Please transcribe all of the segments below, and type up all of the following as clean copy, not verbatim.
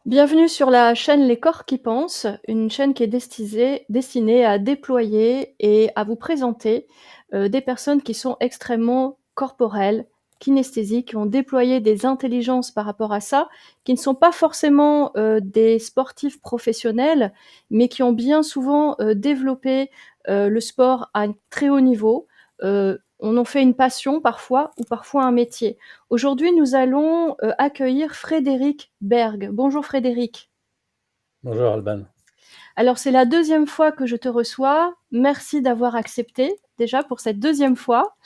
Bienvenue sur la chaîne Les Corps qui pensent, une chaîne qui est destinée à déployer et à vous présenter des personnes qui sont extrêmement corporelles, kinesthésiques, qui ont déployé des intelligences par rapport à ça, qui ne sont pas forcément des sportifs professionnels, mais qui ont bien souvent développé le sport à un très haut niveau. On en fait une passion parfois ou parfois un métier. Aujourd'hui, nous allons accueillir Frédéric Berg. Bonjour Frédéric. Bonjour Alban. Alors c'est la deuxième fois que je te reçois. Merci d'avoir accepté déjà pour cette deuxième fois.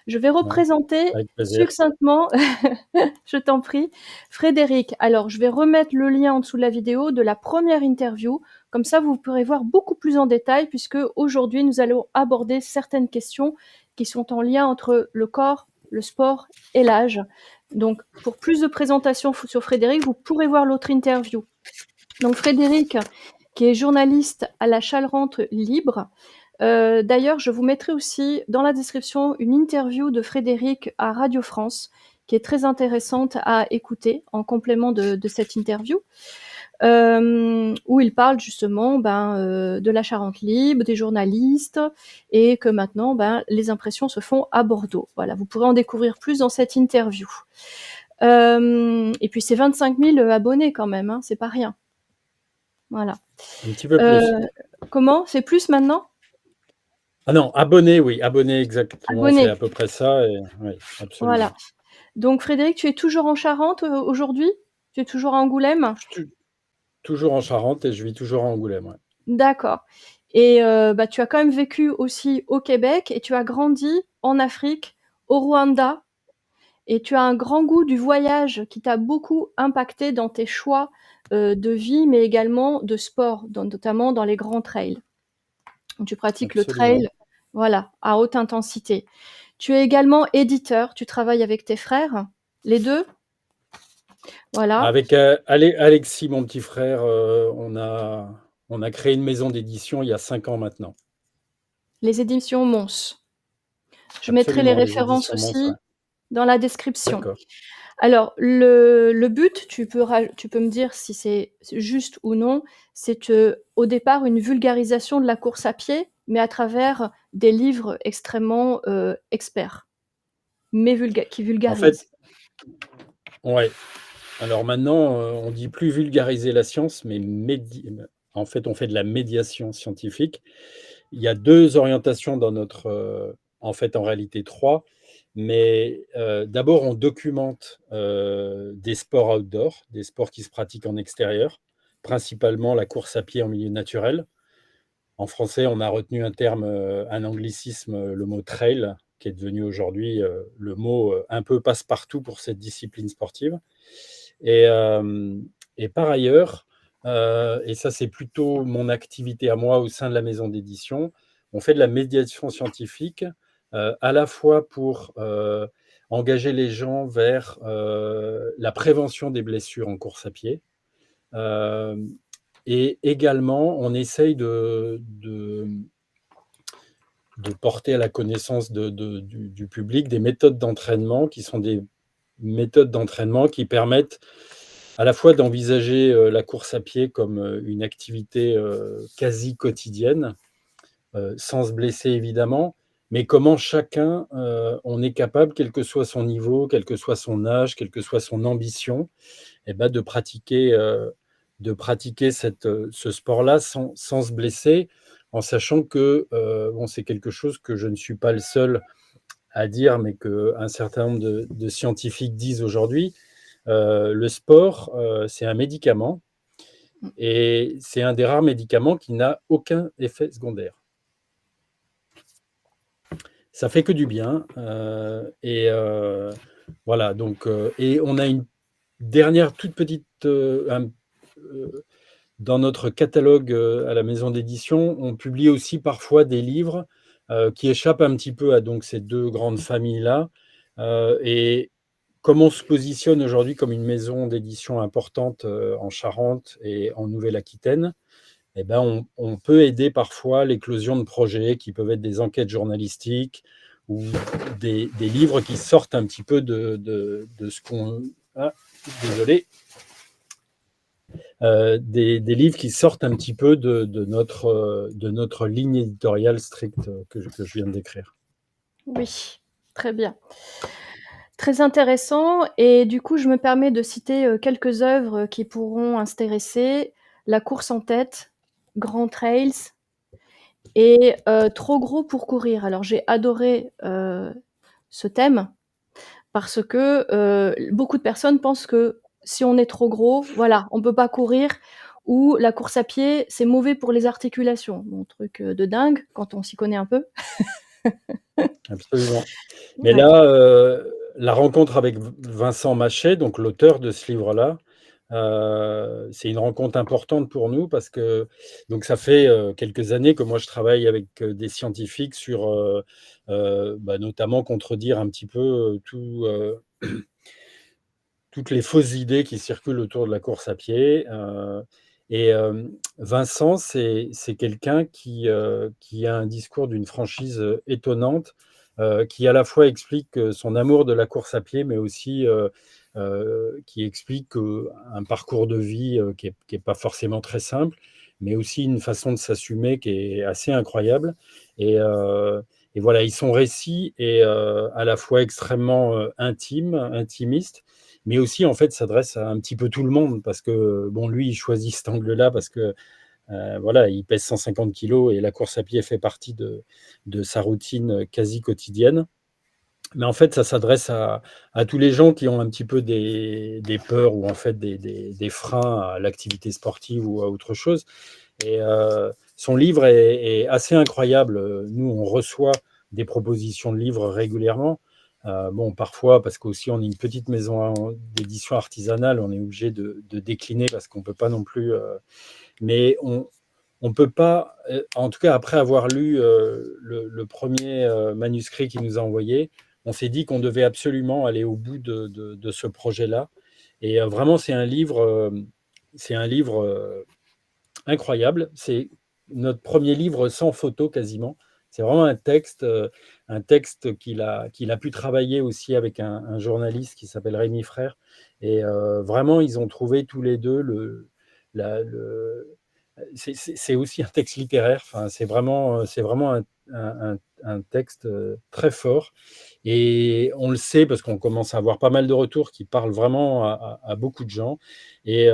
Je vais Ouais, représenter avec plaisir. succinctement, je t'en prie, Frédéric. Alors je vais remettre le lien en dessous de la vidéo de la première interview. Comme ça, vous pourrez voir beaucoup plus en détail puisque aujourd'hui, nous allons aborder certaines questions qui sont en lien entre le corps, le sport et l'âge. Donc, pour plus de présentations sur Frédéric, vous pourrez voir l'autre interview. Donc, Frédéric, qui est journaliste à la Chalerentre Libre. D'ailleurs, je vous mettrai aussi dans la description une interview de Frédéric à Radio France, qui est très intéressante à écouter en complément de cette interview, où il parle justement de la Charente Libre, des journalistes, et que maintenant, les impressions se font à Bordeaux. Voilà, vous pourrez en découvrir plus dans cette interview. Et puis c'est 25 000 abonnés quand même, hein, c'est pas rien. Voilà. Un petit peu Euh, plus. Comment? C'est plus maintenant? Ah non, abonné, oui, abonné exactement, c'est Abonnés. à peu près ça. Et, oui, Voilà. absolument. Donc Frédéric, tu es toujours en Charente aujourd'hui? Tu es toujours à Angoulême? Je suis toujours en Charente et je vis toujours à Angoulême. Ouais. D'accord. Et tu as quand même vécu aussi au Québec et tu as grandi en Afrique, au Rwanda, et tu as un grand goût du voyage qui t'a beaucoup impacté dans tes choix de vie, mais également de sport, notamment dans les grands trails. Tu pratiques le Absolument. trail, voilà, à haute intensité. Tu es également éditeur, tu travailles avec tes frères, les deux, voilà. Avec Alexis, mon petit frère, on a créé une maison d'édition il y a 5 ans maintenant. Les éditions Mons. Je mettrai les Absolument, les références éditions Mons. Ouais. aussi dans la description. D'accord. Alors, le but, tu peux me dire si c'est juste ou non, c'est au départ une vulgarisation de la course à pied, mais à travers des livres extrêmement experts, mais qui En fait, vulgarisent. ouais. Alors maintenant, on dit plus vulgariser la science, mais en fait, on fait de la médiation scientifique. Il y a 2 orientations dans notre, en fait, en réalité 3. Mais d'abord, on documente des sports outdoor, des sports qui se pratiquent en extérieur, principalement la course à pied en milieu naturel. En français, on a retenu un terme, un anglicisme, le mot trail, qui est devenu aujourd'hui le mot un peu passe-partout pour cette discipline sportive. Et, euh, et par ailleurs, et ça c'est plutôt mon activité à moi au sein de la maison d'édition, on fait de la médiation scientifique à la fois pour engager les gens vers la prévention des blessures en course à pied. Euh, et également, on essaye de porter à la connaissance du public des méthodes d'entraînement qui sont des méthodes d'entraînement qui permettent à la fois d'envisager la course à pied comme une activité quasi quotidienne, sans se blesser évidemment, mais comment chacun, on est capable, quel que soit son niveau, quel que soit son âge, quelle que soit son ambition, eh ben, de pratiquer ce sport-là sans se blesser, en sachant que bon, c'est quelque chose que je ne suis pas le seul à dire, mais qu'un certain nombre de scientifiques disent aujourd'hui. Le sport, c'est un médicament et c'est un des rares médicaments qui n'a aucun effet secondaire. Ça fait que du bien. Voilà, donc, et on a une dernière toute petite. Dans notre catalogue à la maison d'édition, on publie aussi parfois des livres qui échappent un petit peu à donc, ces 2 grandes familles-là. Et comme on se positionne aujourd'hui comme une maison d'édition importante en Charente et en Nouvelle-Aquitaine, eh ben on peut aider parfois l'éclosion de projets qui peuvent être des enquêtes journalistiques ou des livres qui sortent un petit peu de ce qu'on... Ah, désolé. des livres qui sortent un petit peu de notre ligne éditoriale stricte que je viens de décrire. Oui, très bien. Très intéressant et du coup, je me permets de citer, quelques œuvres qui pourront intéresser. La course en tête, Grand Trails et Trop gros pour courir. Alors j'ai adoré, ce thème parce que, beaucoup de personnes pensent que si on est trop gros, voilà, on peut pas courir ou la course à pied, c'est mauvais pour les articulations. Bon, truc, de dingue quand on s'y connaît un peu. Absolument. Mais Ouais. là, la rencontre avec Vincent Machet, donc l'auteur de ce livre-là, c'est une rencontre importante pour nous parce que donc ça fait, quelques années que moi je travaille avec, des scientifiques sur, bah, notamment contredire un petit peu, toutes les fausses idées qui circulent autour de la course à pied, et Vincent, c'est quelqu'un qui a un discours d'une franchise, étonnante, qui à la fois explique, son amour de la course à pied, mais aussi, qui explique, un parcours de vie, qui est pas forcément très simple, mais aussi une façon de s'assumer qui est assez incroyable et voilà, son récit est, à la fois extrêmement, intimiste, mais aussi en fait s'adresse à un petit peu tout le monde parce que bon, lui, il choisit cet angle-là parce que voilà, il pèse 150 kilos et la course à pied fait partie de sa routine quasi quotidienne. Mais en fait, ça s'adresse à tous les gens qui ont un petit peu des peurs ou en fait des freins à l'activité sportive ou à autre chose. Et son livre est assez incroyable. Nous, on reçoit des propositions de livres régulièrement. Bon, parfois, parce qu'aussi on est une petite maison d'édition artisanale, on est obligé de décliner parce qu'on ne peut pas non plus. Mais on peut pas, en tout cas après avoir lu le premier manuscrit qu'il nous a envoyé, on s'est dit qu'on devait absolument aller au bout de ce projet-là. Et vraiment, c'est un livre incroyable. C'est notre premier livre sans photo quasiment. C'est vraiment un texte qu'il a pu travailler aussi avec un journaliste qui s'appelle Rémi Frère. Et vraiment, ils ont trouvé tous les deux la- le, c'est aussi un texte littéraire. Enfin, c'est vraiment un texte très fort. Et on le sait parce qu'on commence à avoir pas mal de retours qui parlent vraiment à beaucoup de gens. Et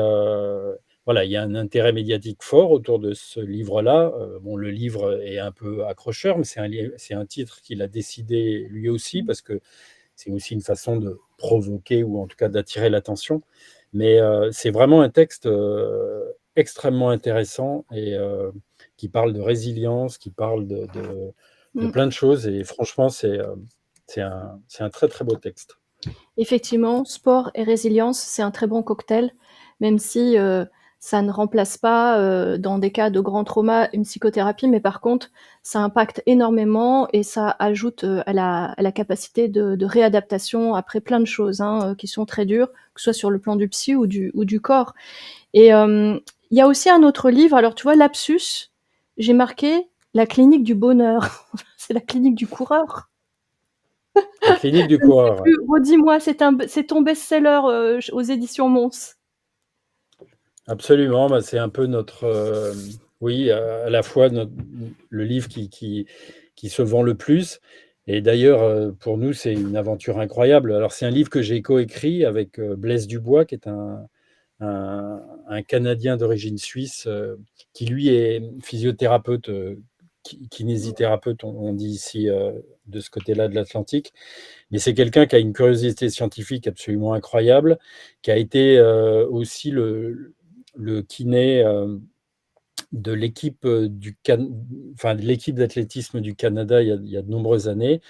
voilà, il y a un intérêt médiatique fort autour de ce livre-là. Bon, le livre est un peu accrocheur, mais c'est un titre qu'il a décidé lui aussi parce que c'est aussi une façon de provoquer ou en tout cas d'attirer l'attention. Mais c'est vraiment un texte extrêmement intéressant et qui parle de résilience, qui parle de Mmh. plein de choses. Et franchement, c'est un très très beau texte. Effectivement, sport et résilience, c'est un très bon cocktail, même si, ça ne remplace pas, dans des cas de grands traumas, une psychothérapie, mais par contre, ça impacte énormément et ça ajoute, à la capacité de réadaptation après plein de choses, hein, qui sont très dures, que ce soit sur le plan du psy ou du corps et il y a aussi un autre livre, alors tu vois, lapsus, j'ai marqué «La clinique du bonheur». C'est la clinique du coureur. La clinique du Je ne sais coureur, ouais. plus, redis-moi, c'est ton best-seller, aux éditions Mons. Absolument, bah, c'est un peu notre, oui, à la fois le livre qui se vend le plus. Et d'ailleurs, pour nous, c'est une aventure incroyable. Alors, c'est un livre que j'ai coécrit avec Blaise Dubois, qui est un Canadien d'origine suisse, qui lui est physiothérapeute, kinésithérapeute, on dit ici, de ce côté-là de l'Atlantique. Mais c'est quelqu'un qui a une curiosité scientifique absolument incroyable, qui a été aussi le kiné de l'équipe enfin, de l'équipe d'athlétisme du Canada il y a de nombreuses années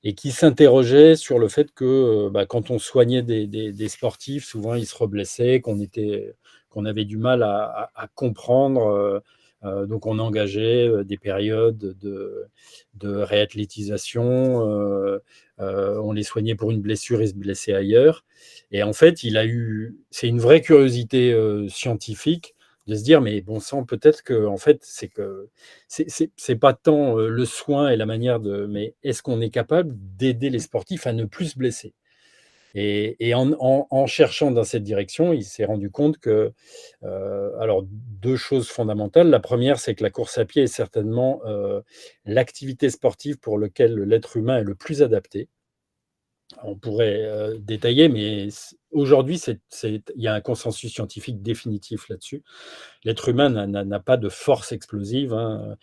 et qui s'interrogeait sur le fait que bah, quand on soignait des sportifs, souvent ils se reblessaient, qu'on avait du mal à comprendre. Donc on engageait des périodes de réathlétisation, on les soignait pour une blessure, ils se blessaient ailleurs. Et en fait, c'est une vraie curiosité scientifique de se dire, mais bon sang, peut-être que en fait, c'est pas tant le soin et la manière de, mais est-ce qu'on est capable d'aider les sportifs à ne plus se blesser? Et en cherchant dans cette direction, il s'est rendu compte que, alors 2 choses fondamentales. La première, c'est que la course à pied est certainement, l'activité sportive pour lequel l'être humain est le plus adapté. On pourrait, détailler, mais aujourd'hui, il y a un consensus scientifique définitif là-dessus. L'être humain n'a pas de force explosive, hein,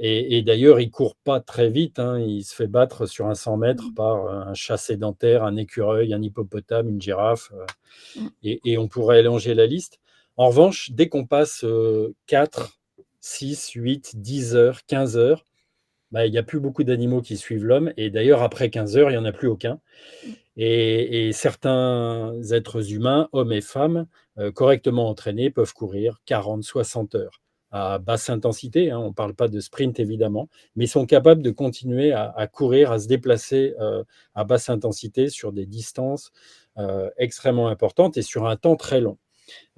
et d'ailleurs, il court pas très vite, hein. Il se fait battre sur un 100 mètres Mmh. par un chat sédentaire, un écureuil, un hippopotame, une girafe, Mmh. et on pourrait allonger la liste. En revanche, dès qu'on passe, 4, 6, 8, 10 heures, 15 heures, bah, il y a plus beaucoup d'animaux qui suivent l'homme, et d'ailleurs après 15 heures, il y en a plus aucun. Mmh. Et certains êtres humains, hommes et femmes, correctement entraînés, peuvent courir 40, 60 heures à basse intensité, hein, on ne parle pas de sprint évidemment, mais sont capables de continuer à courir, à se déplacer, à basse intensité sur des distances, extrêmement importantes et sur un temps très long.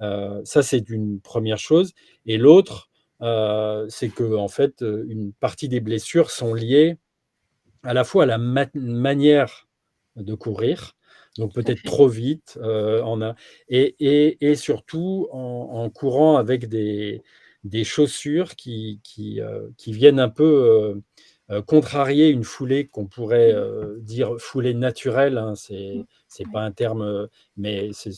Ça, c'est une première chose, et l'autre, c'est qu'en fait, une partie des blessures sont liées à la fois la manière de courir, donc Tout à peut-être fait. trop vite, en a et surtout en courant avec des chaussures qui viennent un peu, contrarier une foulée qu'on pourrait, Mmh. dire foulée naturelle, hein. Mmh. C'est Oui. pas un terme, mais c'est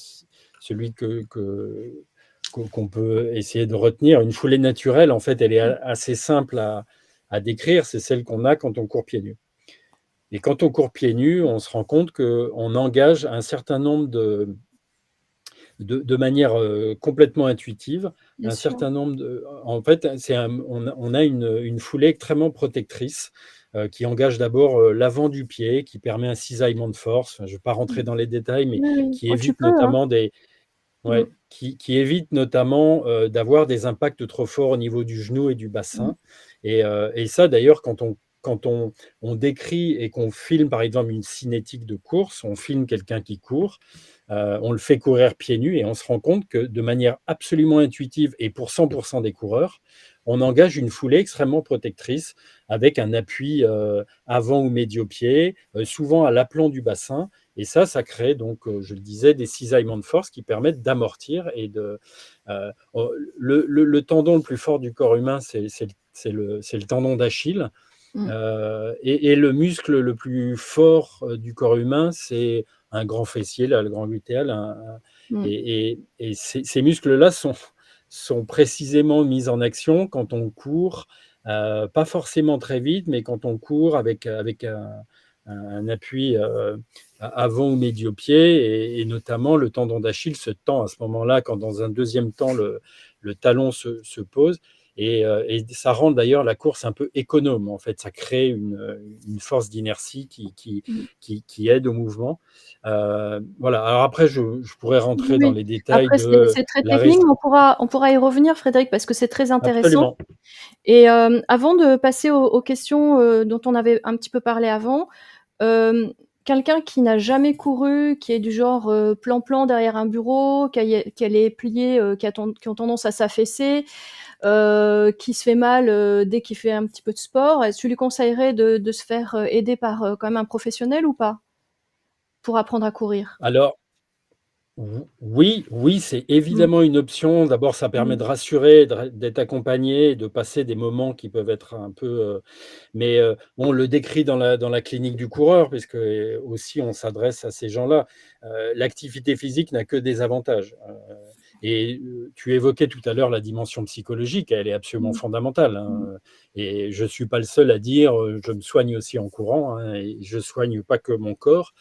celui qu'on peut essayer de retenir. Une foulée naturelle, en fait, elle est Mmh. assez simple à décrire, c'est celle qu'on a quand on court pieds nus. Et quand on court pieds nus, on se rend compte qu'on engage un certain nombre de manière, complètement intuitive, Bien un sûr. certain nombre en fait, on a une foulée extrêmement protectrice, qui engage d'abord, l'avant du pied, qui permet un cisaillement de force. Enfin, je ne vais pas rentrer Mmh. dans les détails, mais Oui, oui. qui Oh, tu évite peux, hein. notamment des Mmh. ouais, qui évite notamment, d'avoir des impacts trop forts au niveau du genou et du Mmh. bassin, et ça d'ailleurs quand on décrit et qu'on filme par exemple une cinétique de course, on filme quelqu'un qui court, on le fait courir pieds nus et on se rend compte que de manière absolument intuitive et pour 100 des coureurs, on engage une foulée extrêmement protectrice avec un appui, avant ou médio-pied, souvent à l'aplomb du bassin, et ça crée donc, je le disais, des cisaillements de force qui permettent d'amortir et le tendon le plus fort du corps humain, c'est le tendon d'Achille, Mmh. et le muscle le plus fort, du corps humain, c'est un grand fessier, là, le grand glutéal, Mmh. et ces muscles-là sont précisément mis en action quand on court, pas forcément très vite, mais quand on court avec un appui, avant ou médio-pied, et notamment le tendon d'Achille se tend à ce moment-là, quand dans un deuxième temps le talon se pose, et ça rend d'ailleurs la course un peu économe, en fait. Ça crée une force d'inertie Mmh. qui aide au mouvement. Voilà, alors après je pourrais Oui, rentrer dans oui. les détails Après de c'est très la technique, rési mais on pourra y revenir Frédéric, parce que c'est très intéressant. absolument. Et avant de passer aux questions, dont on avait un petit peu parlé avant, hem, quelqu'un qui n'a jamais couru, qui est du genre, plan-plan derrière un bureau, qui a les pliés, qui ont tendance à s'affaisser, qui se fait mal, dès qu'il fait un petit peu de sport, est-ce que tu lui conseillerais de se faire, aider par, quand même un professionnel ou pas? Pour apprendre à courir? Alors oui, oui, c'est Mmh. évidemment une option. D'abord, ça permet Mmh. de rassurer, d'être accompagné, de passer des moments qui peuvent être un peu, mais on le décrit dans la clinique du coureur, puisque, aussi on s'adresse à ces gens-là. L'activité physique n'a que des avantages, et tu évoquais tout à l'heure la dimension psychologique, elle est absolument Mmh. fondamentale, Mmh. hein, et je suis pas le seul à dire, je me soigne aussi en courant, hein, et je soigne pas que mon corps.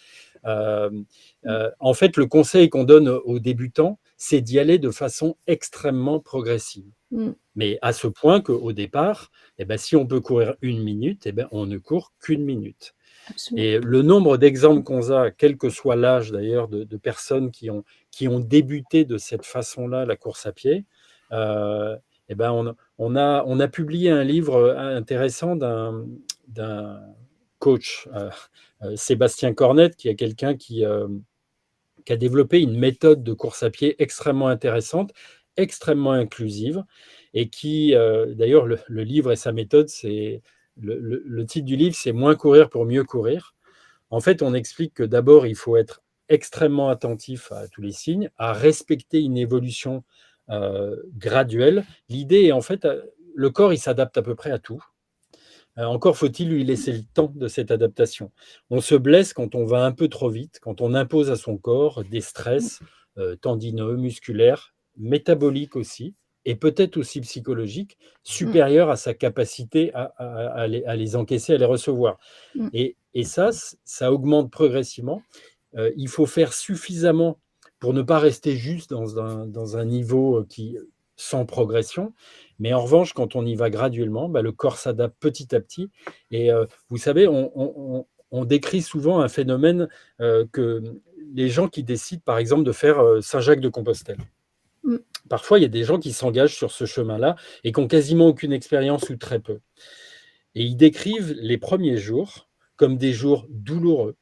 Hem, Mmh. en fait, le conseil qu'on donne aux débutants, c'est d'y aller de façon extrêmement progressive. Mmh. Mais à ce point qu'au départ, eh ben, si on peut courir 1 minute, eh ben, on ne court qu'1 minute. Absolument. Et le nombre d'exemples qu'on a, quel que soit l'âge d'ailleurs, de personnes qui ont débuté de cette façon-là la course à pied, heu, eh ben, on a publié un livre, intéressant d'un coach, Sébastien Cornette, qui est quelqu'un qui a développé une méthode de course à pied extrêmement intéressante, extrêmement inclusive, et qui, d'ailleurs, le livre et sa méthode, c'est le titre du livre, c'est «Moins courir pour mieux courir». En fait, on explique que d'abord, il faut être extrêmement attentif à tous les signes, à respecter une évolution graduelle. L'idée est en fait, le corps, il s'adapte à peu près à tout. Encore faut-il lui laisser le temps de cette adaptation. On se blesse quand on va un peu trop vite, quand on impose à son corps des stress tendineux, musculaires, métaboliques aussi, et peut-être aussi psychologiques, Mmh. supérieurs à sa capacité à les encaisser, à les recevoir. Mmh. Et ça, ça augmente progressivement. Il faut faire suffisamment pour ne pas rester juste dans un niveau sans progression. Mais en revanche, quand on y va graduellement, bah, le corps s'adapte petit à petit. Et vous savez, on décrit souvent un phénomène que les gens qui décident, par exemple, de faire Saint-Jacques-de-Compostelle. Mmh. Parfois, il y a des gens qui s'engagent sur ce chemin-là et qui n'ont quasiment aucune expérience ou très peu. Et ils décrivent les premiers jours comme des jours douloureux.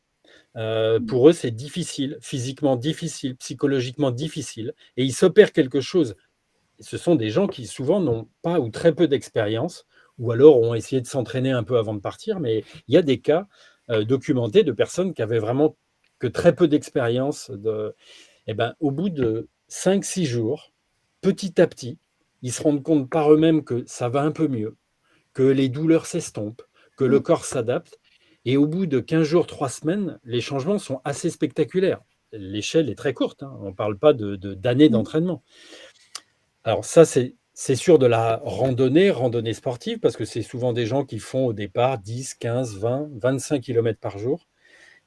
Mmh. Pour eux, c'est difficile, physiquement difficile, psychologiquement difficile, et il s'opère quelque chose. Ce sont des gens qui souvent n'ont pas ou très peu d'expérience, ou alors ont essayé de s'entraîner un peu avant de partir, mais il y a des cas documentés de personnes qui avaient vraiment que très peu d'expérience. Et ben, au bout de 5, 6 jours, petit à petit, ils se rendent compte par eux-mêmes que ça va un peu mieux, que les douleurs s'estompent, que le Mmh. corps s'adapte. Et au bout de 15 jours, 3 semaines, les changements sont assez spectaculaires. L'échelle est très courte, hein. On ne parle pas d'années Mmh. d'entraînement. Alors ça, c'est sûr de la randonnée sportive, parce que c'est souvent des gens qui font au départ 10, 15, 20, 25 kilomètres par jour.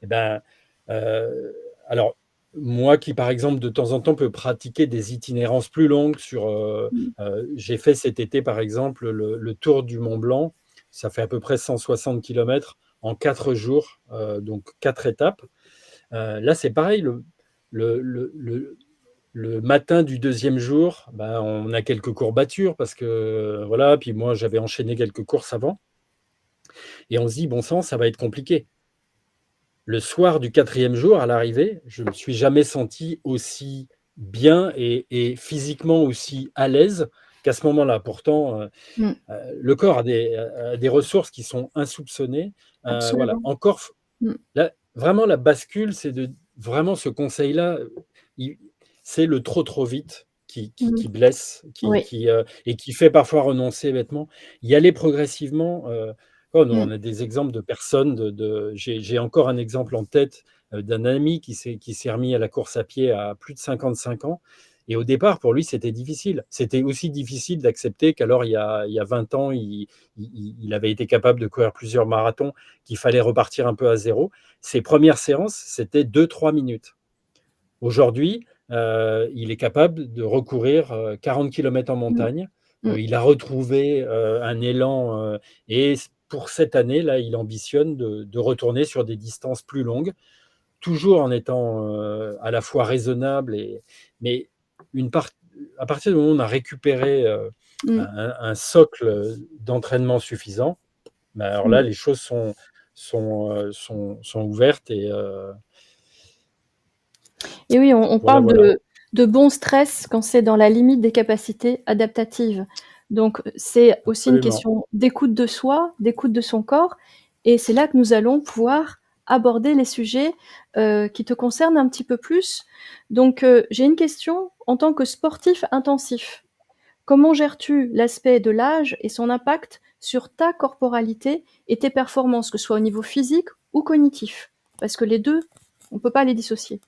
Et ben, euh, alors, moi qui, par exemple, de temps en temps, peux pratiquer des itinérances plus longues Mmh. j'ai fait cet été, par exemple, le tour du Mont Blanc. Ça fait à peu près 160 kilomètres en 4 jours, donc 4 étapes. Là, c'est pareil. Le, le, le, le matin du deuxième jour, ben, on a quelques courbatures parce que, voilà, puis moi, j'avais enchaîné quelques courses avant. Et on se dit, bon sang, ça va être compliqué. Le soir du quatrième jour, à l'arrivée, je ne me suis jamais senti aussi bien et physiquement aussi à l'aise qu'à ce moment-là. Pourtant, Mmh. le corps a des ressources qui sont insoupçonnées. Voilà, Absolument. encore, Mmh. là, vraiment, la bascule, c'est de vraiment ce conseil-là, il- c'est le trop trop vite Mmh. qui blesse, Oui. et qui fait parfois renoncer bêtement. Y aller progressivement. Oh, nous, Mmh. on a des exemples de personnes. J'ai encore un exemple en tête d'un ami qui s'est remis à la course à pied à plus de 55 ans. Et au départ, pour lui, c'était difficile. C'était aussi difficile d'accepter qu'alors, il y a 20 ans, il avait été capable de courir plusieurs marathons, qu'il fallait repartir un peu à zéro. Ses premières séances, c'était 2, 3 minutes. Aujourd'hui, il est capable de recourir 40 kilomètres en Mmh. montagne. Mmh. Il a retrouvé un élan, et pour cette année, là, il ambitionne de retourner sur des distances plus longues, toujours en étant à la fois raisonnable, mais une part, à partir du moment où on a récupéré Mmh. un socle d'entraînement suffisant, ben alors là, Mmh. les choses sont ouvertes, Et oui, on voilà, parle voilà. de bon stress quand c'est dans la limite des capacités adaptatives. Donc, c'est aussi une Absolument. question d'écoute de soi, d'écoute de son corps, et c'est là que nous allons pouvoir aborder les sujets, qui te concernent un petit peu plus. Donc, j'ai une question. En tant que sportif intensif, comment gères-tu l'aspect de l'âge et son impact sur ta corporalité et tes performances, que ce soit au niveau physique ou cognitif? Parce que les 2, on ne peut pas les dissocier.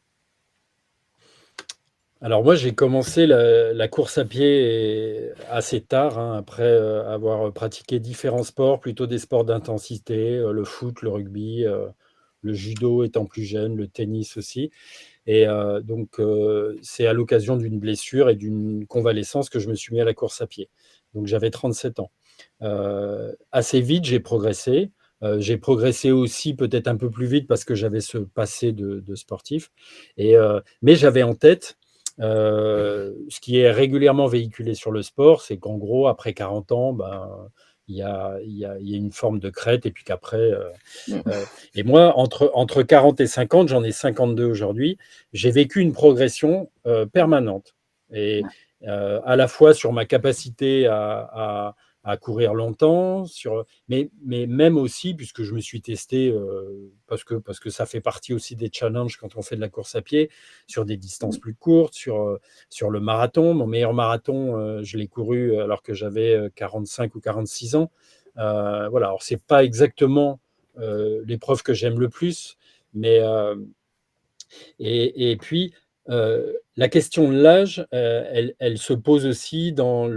Alors moi, j'ai commencé la course à pied assez tard, hein, après avoir pratiqué différents sports, plutôt des sports d'intensité, le foot, le rugby, le judo étant plus jeune, le tennis aussi. Et donc, c'est à l'occasion d'une blessure et d'une convalescence que je me suis mis à la course à pied. Donc j'avais 37 ans. Assez vite, j'ai progressé. J'ai progressé aussi peut-être un peu plus vite parce que j'avais ce passé de sportif. Mais j'avais en tête, ce qui est régulièrement véhiculé sur le sport, c'est qu'en gros, après 40 ans, ben, il y a une forme de crête, et puis qu'après, Mmh. et moi, entre 40 et 50, j'en ai 52 aujourd'hui, j'ai vécu une progression permanente. Et à la fois sur ma capacité à courir longtemps, mais même aussi, puisque je me suis testé, parce que ça fait partie aussi des challenges quand on fait de la course à pied, sur des distances Mmh. plus courtes, sur le marathon. Mon meilleur marathon, je l'ai couru alors que j'avais 45 ou 46 ans. Voilà, alors c'est pas exactement l'épreuve que j'aime le plus, mais et puis, la question de l'âge, elle se pose aussi dans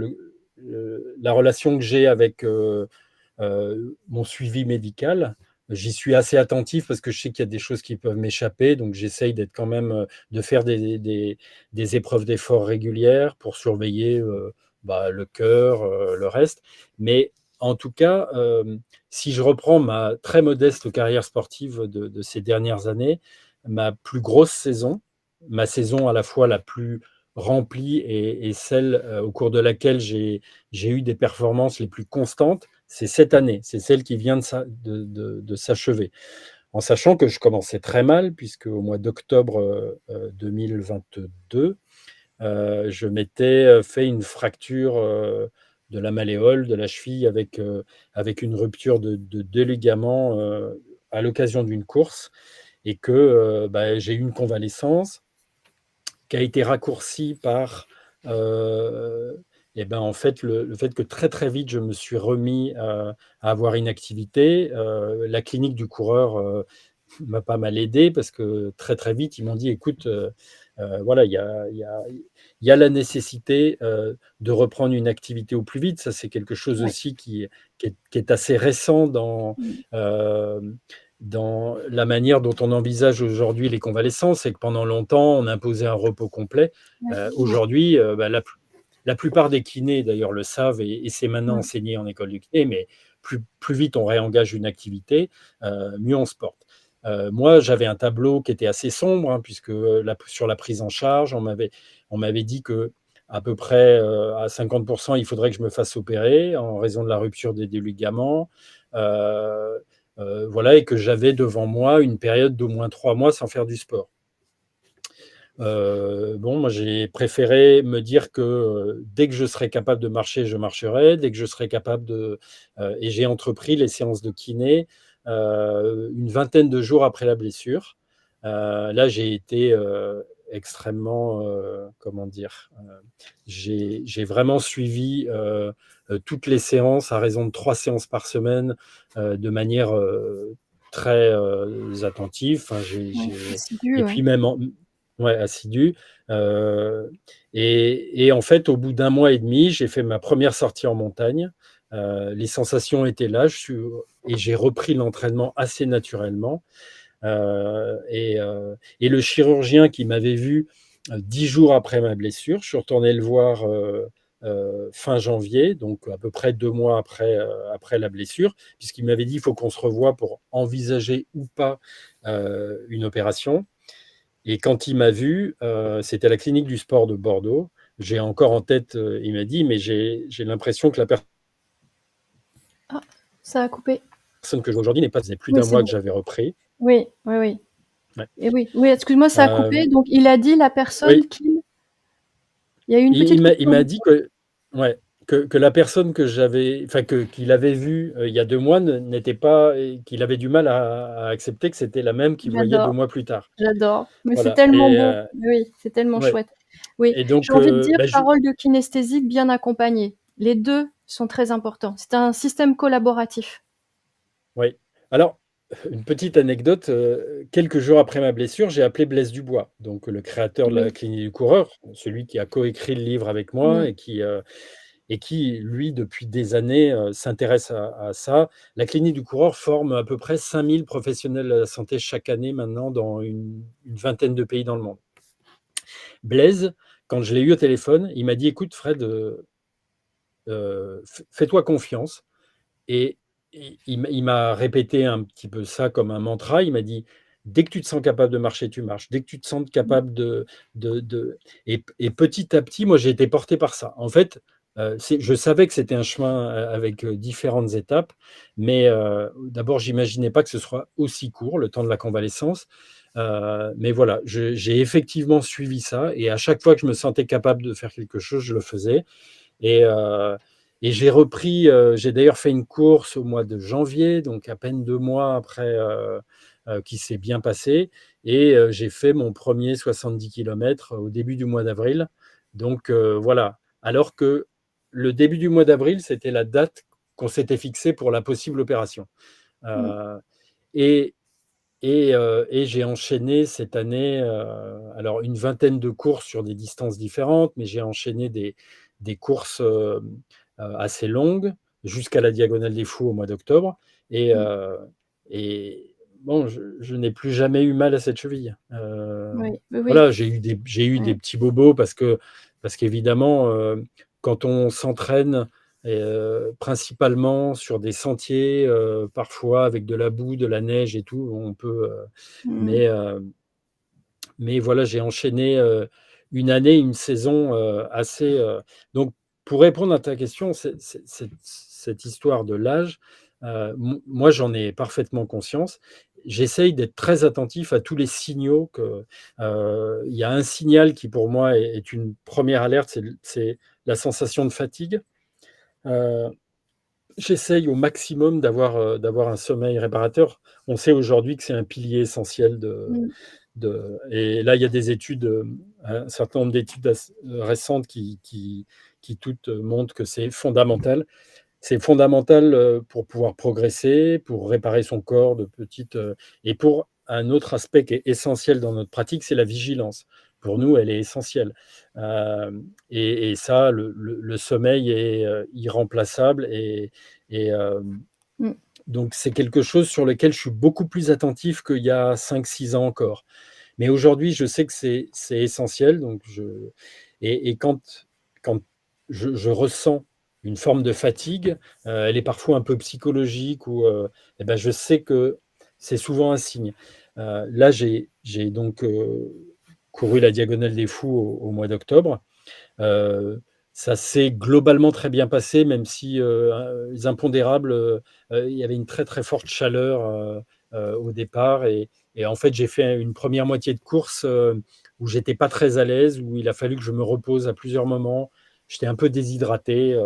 la relation que j'ai avec, mon suivi médical. J'y suis assez attentif parce que je sais qu'il y a des choses qui peuvent m'échapper, donc j'essaye d'être quand même, de faire des épreuves d'effort régulières pour surveiller, bah, le cœur, le reste. Mais en tout cas, si je reprends ma très modeste carrière sportive de ces dernières années, ma plus grosse saison, ma saison à la fois la plus remplie et celle, au cours de laquelle j'ai eu des performances les plus constantes, c'est cette année. C'est celle qui vient de s'achever. En sachant que je commençais très mal puisque au mois d'octobre, 2022, je m'étais, fait une fracture, de la malléole, de la cheville avec une rupture de 2 ligaments, à l'occasion d'une course et que, bah, j'ai eu une convalescence qui a été raccourci par, et ben, en fait, le fait que très, très vite, je me suis remis, à avoir une activité. La clinique du coureur, m'a pas mal aidé parce que très, très vite, ils m'ont dit: «Écoute, voilà, il y a la nécessité, de reprendre une activité au plus vite». Ça, c'est quelque chose Ouais. aussi qui est assez récent Mmh. dans la manière dont on envisage aujourd'hui les convalescences. C'est que pendant longtemps, on imposait un repos complet. Ouais. Ouais. Aujourd'hui, bah, la plupart des kinés d'ailleurs le savent et c'est maintenant Ouais. enseigné en école de kiné, mais plus vite on réengage une activité, mieux on se porte. Moi, j'avais un tableau qui était assez sombre, hein, puisque sur la prise en charge, on m'avait dit que à peu près à 50%, il faudrait que je me fasse opérer en raison de la rupture des deux ligaments. Euh, voilà, et que j'avais devant moi une période d'au moins 3 mois sans faire du sport. Bon, moi, j'ai préféré me dire que dès que je serais capable de marcher, je marcherai. Dès que je serais capable et j'ai entrepris les séances de kiné une vingtaine de jours après la blessure. Là, j'ai été extrêmement, comment dire, j'ai vraiment suivi toutes les séances à raison de 3 séances par semaine de manière très attentive. Enfin, Ouais. Assidu, et ouais. puis même ouais, assidu. Euh, et en fait, au bout d'un mois et demi, j'ai fait ma première sortie en montagne. Les sensations étaient là, et j'ai repris l'entraînement assez naturellement. Et le chirurgien qui m'avait vu 10 jours après ma blessure, je suis retourné le voir fin janvier, donc à peu près 2 mois après la blessure, puisqu'il m'avait dit il faut qu'on se revoie pour envisager ou pas une opération. Et quand il m'a vu, c'était à la clinique du sport de Bordeaux. J'ai encore en tête, il m'a dit, mais j'ai l'impression que la Ah, ça a coupé. personne que je vois aujourd'hui n'est pas, ça faisait plus Oui, d'un c'est mois que bon. j'avais repris. Oui, oui, oui. Ouais. Et oui, oui, excuse-moi, ça a Euh, coupé. Donc, il a dit la personne oui, qu'il il y a eu une il petite m'a il coupure m'a du dit coup? que la personne qu'il avait vue il y a 2 mois n'était pas, qu'il avait du mal à accepter que c'était la même qu'il voyait deux J'adore, mois plus tard. j'adore. Mais c'est Voilà. tellement beau. Oui, c'est tellement Ouais. chouette. Oui, Et j'ai donc, envie de dire bah, parole de kinesthésique bien accompagnée. Les 2 sont très importants. C'est un système collaboratif. oui. Alors, une petite anecdote, quelques jours après ma blessure, j'ai appelé Blaise Dubois, donc le créateur de la Oui. clinique du coureur, celui qui a coécrit le livre avec moi Mmh. et qui, lui, depuis des années, s'intéresse à ça. La clinique du coureur forme à peu près 5 000 professionnels de la santé chaque année maintenant dans une vingtaine de pays dans le monde. Blaise, quand je l'ai eu au téléphone, il m'a dit: «Écoute Fred, fais-toi confiance». Et il m'a répété un petit peu ça comme un mantra. Il m'a dit: «Dès que tu te sens capable de marcher, tu marches. Dès que tu te sens Mmh. capable de» et petit à petit, moi, j'ai été porté par ça. En fait, je savais que c'était un chemin, avec, différentes étapes, mais d'abord, j'imaginais pas que ce soit aussi court, le temps de la convalescence. Mais voilà, j'ai effectivement suivi ça et à chaque fois que je me sentais capable de faire quelque chose, je le faisais. Et et j'ai repris, j'ai d'ailleurs fait une course au mois de janvier, donc à peine 2 mois après, qui s'est bien passé, et j'ai fait mon premier 70 kilomètres au début du mois d'avril. Donc voilà. Alors que le début du mois d'avril, c'était la date qu'on s'était fixée pour la possible opération. Mmh. Heu et et j'ai enchaîné cette année, alors une vingtaine de courses sur des distances différentes, mais j'ai enchaîné des courses, assez longues, jusqu'à la Diagonale des Fous au mois d'octobre, et Mmh. heu et bon, je n'ai plus jamais eu mal à cette cheville. Oui, oui, oui. Voilà, j'ai eu des Mmh. petits bobos parce qu'évidemment, quand on s'entraîne, principalement sur des sentiers, parfois avec de la boue, de la neige et tout, on peut, Mmh. mais voilà, j'ai enchaîné, une année, une saison, assez, donc pour répondre à ta question, cette histoire de l'âge, moi, j'en ai parfaitement conscience. J'essaye d'être très attentif à tous les signaux que, il y a un signal qui pour moi est une première alerte, c'est la sensation de fatigue. Heu, J'essaye au maximum d'avoir un sommeil réparateur. On sait aujourd'hui que c'est un pilier essentiel Mmh. et là, il y a des études, un certain nombre d'études récentes qui toutes montrent que c'est fondamental. C'est fondamental, pour pouvoir progresser, pour réparer son corps de petites, et pour un autre aspect qui est essentiel dans notre pratique, c'est la vigilance. Pour Mmh. nous, elle est essentielle. Et ça, le sommeil est, irremplaçable, et Mmh. donc c'est quelque chose sur lequel je suis beaucoup plus attentif qu'il y a 5, 6 ans encore. Mais aujourd'hui, je sais que c'est essentiel, donc et quand je ressens une forme de fatigue, elle est parfois un peu psychologique, ou et bah, je sais que c'est souvent un signe. Là, j'ai donc, couru la Diagonale des Fous au mois d'octobre. Heu, Ça s'est globalement très bien passé, même si, les impondérables, il y avait une très, très forte chaleur, au départ, et en fait, j'ai fait une première moitié de course, où j'étais pas très à l'aise, où il a fallu que je me repose à plusieurs moments. J'étais un peu déshydraté,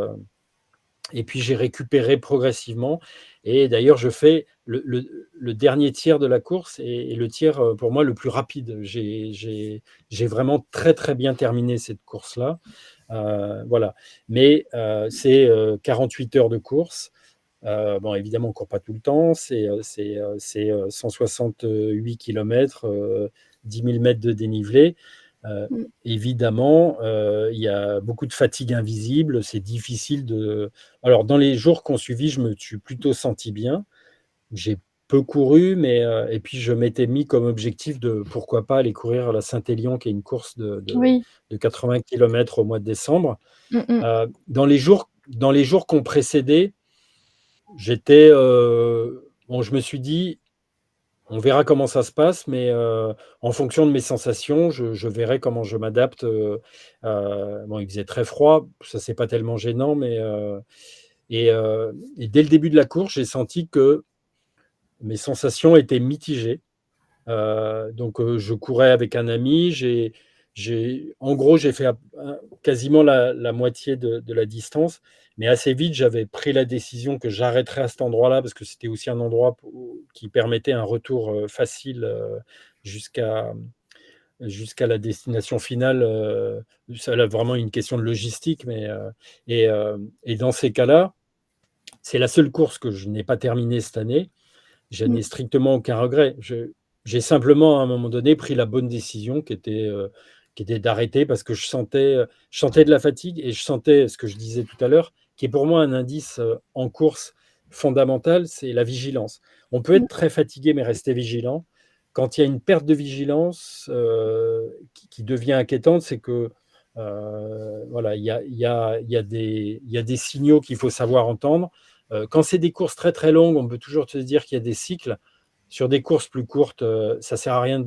et puis j'ai récupéré progressivement, et d'ailleurs je fais le dernier tiers de la course, et le tiers, pour moi, le plus rapide. J'ai vraiment très, très bien terminé cette course-là. Voilà, mais c'est, 48 heures de course. Bon, évidemment, on court pas tout le temps. C'est 168 kilomètres, 10 000 mètres de dénivelé. Heu, Mmh. Évidemment, il y a beaucoup de fatigue invisible. C'est difficile de Alors dans les jours qui ont suivi, je me suis plutôt senti bien. J'ai peu couru, mais et puis je m'étais mis comme objectif de, pourquoi pas, aller courir la Saint-Élion, qui est une course Oui. de 80 kilomètres au mois de décembre. Mmh mh. Dans les jours qui ont précédé, j'étais, bon, je me suis dit: «On verra comment ça se passe, mais en fonction de mes sensations, je verrai comment je m'adapte». Bon, il faisait très froid, ça, c'est pas tellement gênant, mais et dès le début de la course, j'ai senti que mes sensations étaient mitigées. Donc je courais avec un ami, en gros, j'ai fait quasiment la moitié de la distance, mais assez vite, j'avais pris la décision que j'arrêterais à cet endroit-là, parce que c'était aussi un endroit qui permettait un retour, facile, jusqu'à jusqu'à la destination finale. Ça, là, vraiment une question de logistique, mais et dans ces cas-là, c'est la seule course que je n'ai pas terminée cette année. Je Mmh. n'ai strictement aucun regret. J'ai simplement, à un moment donné, pris la bonne décision, qui était d'arrêter, parce que je sentais de la fatigue, et je sentais ce que je disais tout à l'heure, qui est pour moi un indice, en course fondamental, c'est la vigilance. On peut Mmh. être très fatigué mais rester vigilant. Quand il y a une perte de vigilance, qui devient inquiétante, c'est que, voilà, il y a des signaux qu'il faut savoir entendre. Quand c'est des courses très, très longues, on peut toujours te dire qu'il y a des cycles. Sur des courses plus courtes, ça sert à rien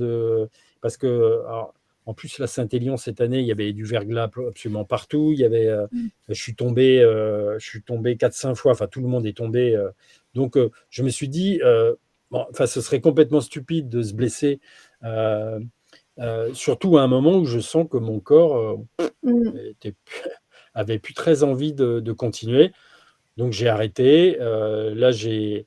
parce que, alors, en plus, la Saint-Élion, cette année, il y avait du verglas absolument partout. Mmh. Je suis tombé 4, 5 fois, enfin tout le monde est tombé, donc je me suis dit, bon, enfin, ce serait complètement stupide de se blesser, heu surtout à un moment où je sens que mon corps, Mmh. était avait plus très envie de continuer. Donc j'ai arrêté. Là, j'ai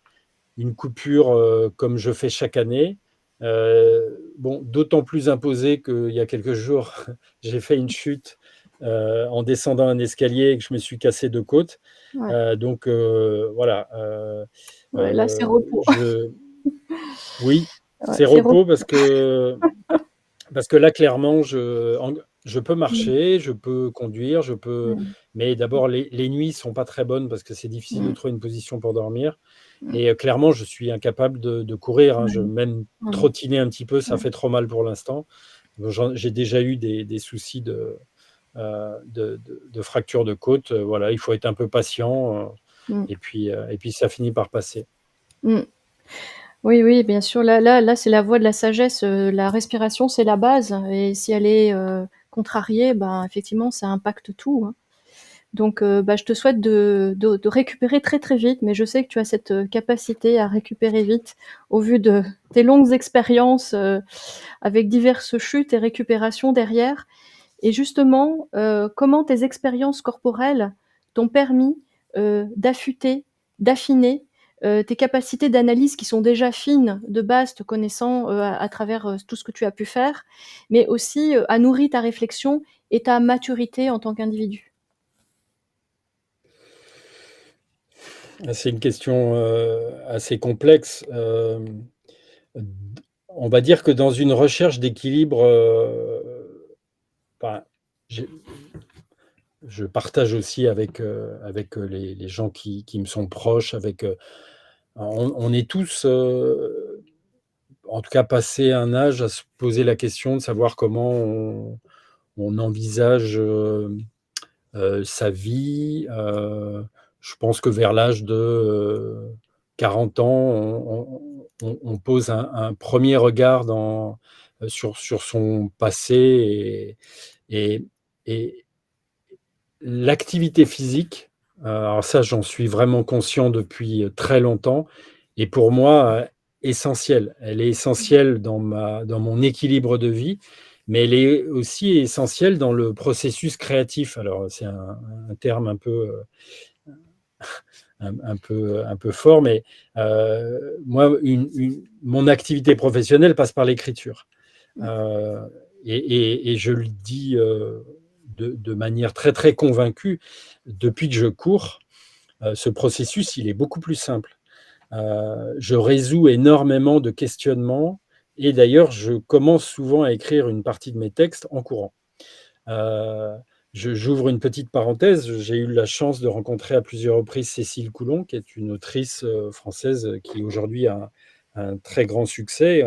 une coupure comme je fais chaque année. Bon, d'autant plus imposée qu'il y a quelques jours, j'ai fait une chute en descendant un escalier et que je me suis cassé 2 côtes. Ouais, Donc voilà, ouais, là, c'est repos. je oui, Ouais, c'est c'est repos. repos parce que là, clairement, je peux Mmh. marcher, je peux conduire, je peux Mmh. mais d'abord les nuits sont pas très bonnes parce que c'est difficile de Mmh. trouver une position pour dormir Mmh. et clairement, je suis incapable de courir, hein. Je Ouais. même Ouais. trottiner un petit peu, ça Ouais. fait trop mal pour l'instant. J'ai déjà eu des soucis de fracture de côte, voilà, il faut être un peu patient, Mmh. et puis ça finit par passer. Mmh. Oui, oui, bien sûr, là, c'est la voie de la sagesse, la respiration, c'est la base et si elle est, contrariée, ben, effectivement, ça impacte tout, hein. Donc bah, je te souhaite de récupérer très, très vite, mais je sais que tu as cette, capacité à récupérer vite au vu de tes longues expériences, avec diverses chutes et récupérations derrière. Et justement, comment tes expériences corporelles t'ont permis, d'affûter, d'affiner, tes capacités d'analyse qui sont déjà fines de base, te connaissant, à travers, tout ce que tu as pu faire, mais aussi, a nourri ta réflexion et ta maturité en tant qu'individu? C'est une question, assez complexe, d on va dire que dans une recherche d'équilibre, enfin, j'ai je partage aussi avec les gens qui me sont proches, on est tous, en tout cas passé un âge à se poser la question de savoir comment on envisage, sa vie. Je pense que vers l'âge de 40 ans, on pose un 1er regard sur son passé et et l'activité physique, alors ça, j'en suis vraiment conscient depuis très longtemps et pour moi, essentielle. Elle est essentielle dans mon équilibre de vie, mais elle est aussi essentielle dans le processus créatif. Alors, c'est un terme un peu fort, mais moi, mon activité professionnelle passe par l'écriture. Mmh. Heu et je le dis, de manière très, très convaincue, depuis que je cours, ce processus, il est beaucoup plus simple. Je résous énormément de questionnements et d'ailleurs, je commence souvent à écrire une partie de mes textes en courant. Heu, j'ouvre une petite parenthèse, j'ai eu la chance de rencontrer à plusieurs reprises Cécile Coulon, qui est une autrice, française, qui aujourd'hui a un très grand succès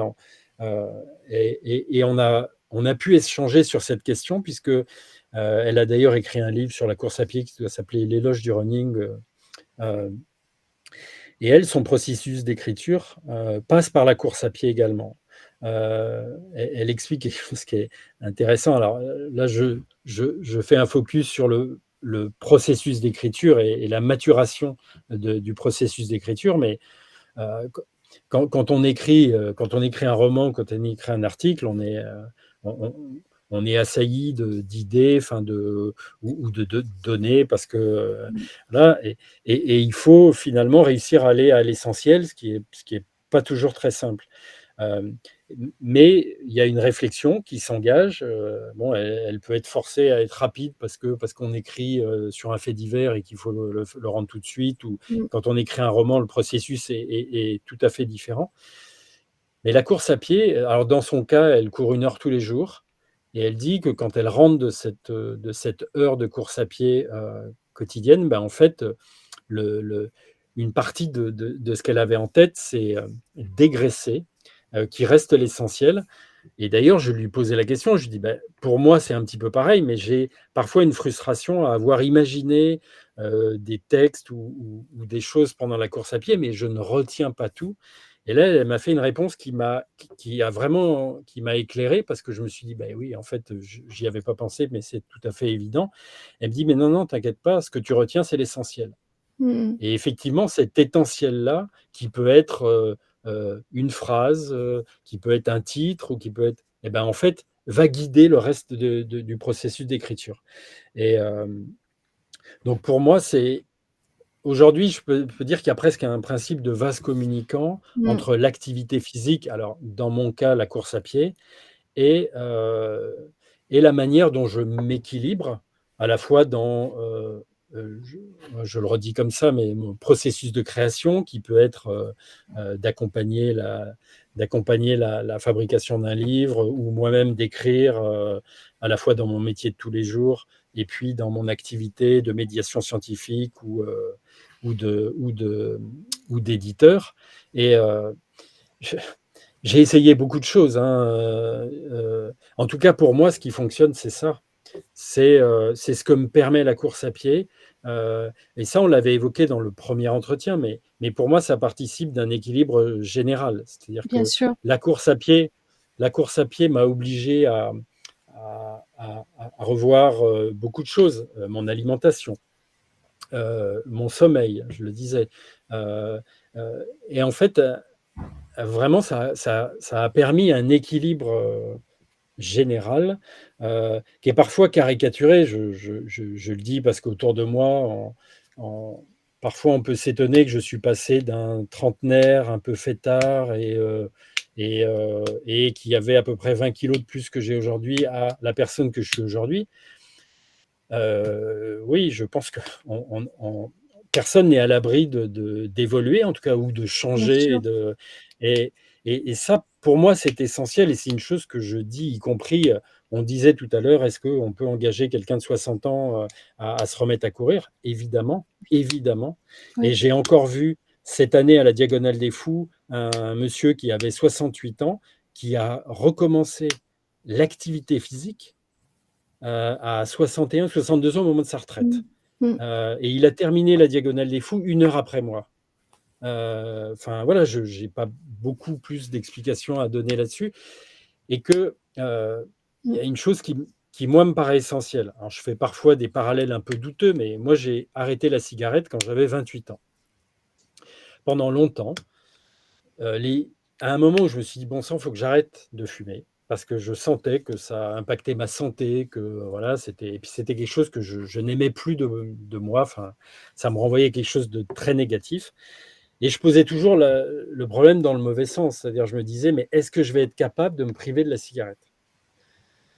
heu et on a pu échanger sur cette question puisque, elle a d'ailleurs écrit un livre sur la course à pied qui doit s'appeler «L'éloge du running», heu et elle, son processus d'écriture, passe par la course à pied également. Elle explique quelque chose qui est intéressant. Alors, là, je fais un focus sur le processus d'écriture et la maturation du processus d'écriture, mais, q quand on écrit un roman, quand on écrit un article, on on est assailli d'idées, enfin de données parce que, Mmh. voilà et il faut finalement réussir à aller à l'essentiel, ce qui est pas toujours très simple. Hem, mais il y a une réflexion qui s'engage, bon, elle peut être forcée à être rapide parce qu'on écrit, sur un fait divers et qu'il faut le rendre tout de suite ou Mmh. quand on écrit un roman, le processus est tout à fait différent. Mais la course à pied, alors dans son cas, elle court 1 heure tous les jours et elle dit que quand elle rentre de cette heure de course à pied, quotidienne, ben, en fait, le une partie de ce qu'elle avait en tête, c'est, dégraisser, qu'il reste l'essentiel et d'ailleurs, je lui posais la question, je lui dis: «Bah, pour moi, c'est un petit peu pareil, mais j'ai parfois une frustration à avoir imaginé, des textes ou des choses pendant la course à pied, mais je ne retiens pas tout» et là, elle m'a fait une réponse qui m'a éclairé parce que je me suis dit: «Beh, oui, en fait, j'y avais pas pensé, mais c'est tout à fait évident». Elle me dit: «Mais non, non, t'inquiète pas, ce que tu retiens, c'est l'essentiel». Mmh. Et effectivement, cet essentiel-là, qui peut être, une phrase, qui peut être un titre ou qui peut être et ben, en fait, va guider le reste du processus d'écriture et hem Donc pour moi, c'est aujourd'hui, je peux dire qu'il y a presque un principe de vase communicant Mmh. entre l'activité physique, alors dans mon cas, la course à pied et heu et la manière dont je m'équilibre, à la fois dans, je le redis comme ça, mais mon processus de création qui peut être, d'accompagner la fabrication d'un livre ou moi-même d'écrire, à la fois dans mon métier de tous les jours et puis dans mon activité de médiation scientifique ou de ou de ou d'éditeur et je j'ai essayé beaucoup de choses, hein, en tout cas pour moi, ce qui fonctionne, c'est ça. C'est ce que me permet la course à pied, et ça, on l'avait évoqué dans le premier entretien, mais pour moi, ça participe d'un équilibre, général. C'est-à-dire Bien que sûr, la course à pied la course à pied m'a obligé à revoir, beaucoup de choses, mon alimentation, mon sommeil, je le disais, et en fait, vraiment ça a permis un équilibre, général, qui est parfois caricaturé. Je le dis parce qu'autour de moi, en parfois on peut s'étonner que je suis passé d'un trentenaire un peu fêtard et qui avait à peu près 20 kilos de plus que j'ai aujourd'hui à la personne que je suis aujourd'hui. Oui, je pense que on personne n'est à l'abri d'évoluer en tout cas ou de bien changer sûr. et et ça pour moi c'est essentiel et c'est une chose que je dis y compris, on disait tout à l'heure: «Est-ce qu'on peut engager quelqu'un de 60 ans, à se remettre à courir?» Évidemment, évidemment et Oui. j'ai encore vu cette année à la Diagonale des Fous, un monsieur qui avait 68 ans, qui a recommencé l'activité physique à 61-62 ans au moment de sa Mmh. retraite. Mmh. Et il a terminé la Diagonale des Fous 1 heure après moi. Enfin voilà, je n'ai pas beaucoup plus d'explications à donner là-dessus et que, il y Mmh. a une chose qui moi me paraît essentielle. Alors je fais parfois des parallèles un peu douteux, mais moi j'ai arrêté la cigarette quand j'avais 28 ans. Pendant longtemps, les à un moment où je me suis dit: «Bon sang, il faut que j'arrête de fumer», parce que je sentais que ça impactait ma santé, que voilà, c'était et puis c'était quelque chose que je n'aimais plus de moi, enfin, ça me renvoyait quelque chose de très négatif et je posais toujours le problème dans le mauvais sens. C'est-à-dire, je me disais: «Mais est-ce que je vais être capable de me priver de la cigarette?»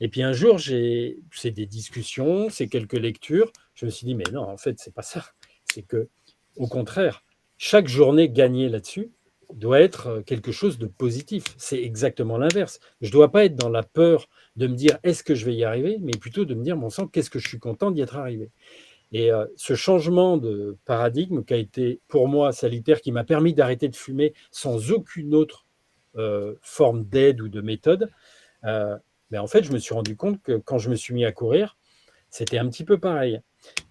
Et puis un jour, c'est des discussions, c'est quelques lectures, je me suis dit: «Mais non, en fait, c'est pas ça. C'est que, au contraire, chaque journée gagnée là-dessus doit être, quelque chose de positif. C'est exactement l'inverse. Je dois pas être dans la peur de me dire: «Est-ce que je vais y arriver?» mais plutôt de me dire: «Bon sang, qu'est-ce que je suis content d'y être arrivé?» et ce changement de paradigme qui a été pour moi salutaire, qui m'a permis d'arrêter de fumer sans aucune autre, forme d'aide ou de méthode, Heu, en fait, je me suis rendu compte que quand je me suis mis à courir, c'était un petit peu pareil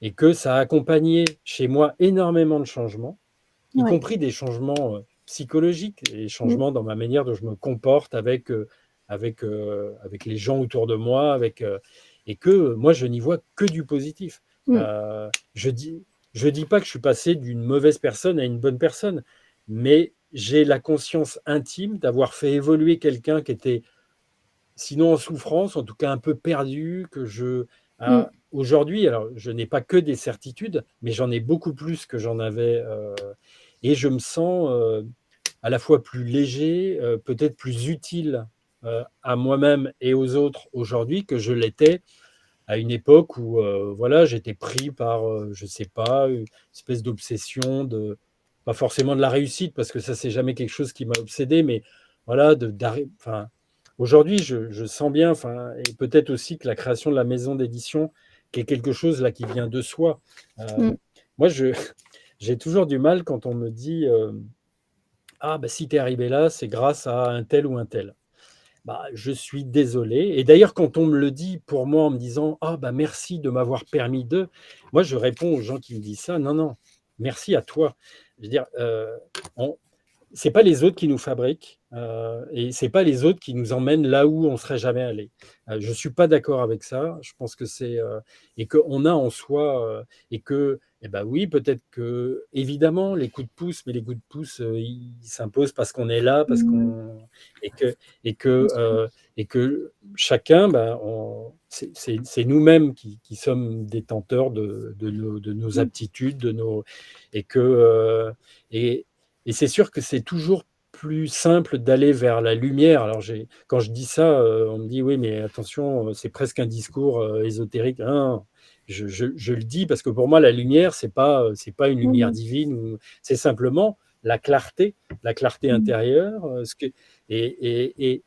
et que ça a accompagné chez moi énormément de changements, y Ouais. compris des changements, psychologiques et Mmh. changements dans ma manière dont je me comporte avec les gens autour de moi, et que, moi, je n'y vois que du positif. Mmh. Heu, je dis je dis pas que je suis passé d'une mauvaise personne à une bonne personne, mais j'ai la conscience intime d'avoir fait évoluer quelqu'un qui était sinon en souffrance, en tout cas un peu perdu, que Mmh. aujourd'hui, alors je n'ai pas que des certitudes, mais j'en ai beaucoup plus que j'en avais, et je me sens, à la fois plus léger, peut-être plus utile, à moi-même et aux autres aujourd'hui que je l'étais à une époque où, voilà, j'étais pris par, je sais pas, une espèce d'obsession de pas forcément de la réussite parce que ça, c'est jamais quelque chose qui m'a obsédé, mais voilà, enfin, aujourd'hui, je sens bien, enfin et peut-être aussi que la création de la maison d'édition, qui est quelque chose là qui vient de soi. Mmh. Moi, j'ai toujours du mal quand on me dit, «Ah bah, si tu es arrivé là, c'est grâce à un tel ou un tel». Bah, je suis désolé et d'ailleurs quand on me le dit pour moi en me disant: «Ah bah, merci de m'avoir permis de», moi je réponds aux gens qui me disent ça: «Non, non, merci à toi». Je veux dire, on c'est pas les autres qui nous fabriquent, et c'est pas les autres qui nous emmènent là où on serait jamais allé. Je suis pas d'accord avec ça. Je pense que et qu'on a en soi, et que Eh ben oui, peut-être que évidemment les coups de pouce, mais les coups de pouce, ils s'imposent parce qu'on est là, parce Mmh. qu'on et que et Bien que, sûr. heu et que chacun, ben, on c'est nous-mêmes qui sommes détenteurs de nos Mmh. aptitudes, de nos et que, et et c'est sûr que c'est toujours plus simple d'aller vers la lumière. Alors quand je dis ça, on me dit: «Oui, mais attention, c'est presque un discours, ésotérique». Non, je le dis parce que pour moi, la lumière, c'est pas une lumière Mmh. divine ou c'est simplement la clarté Mmh. intérieure, et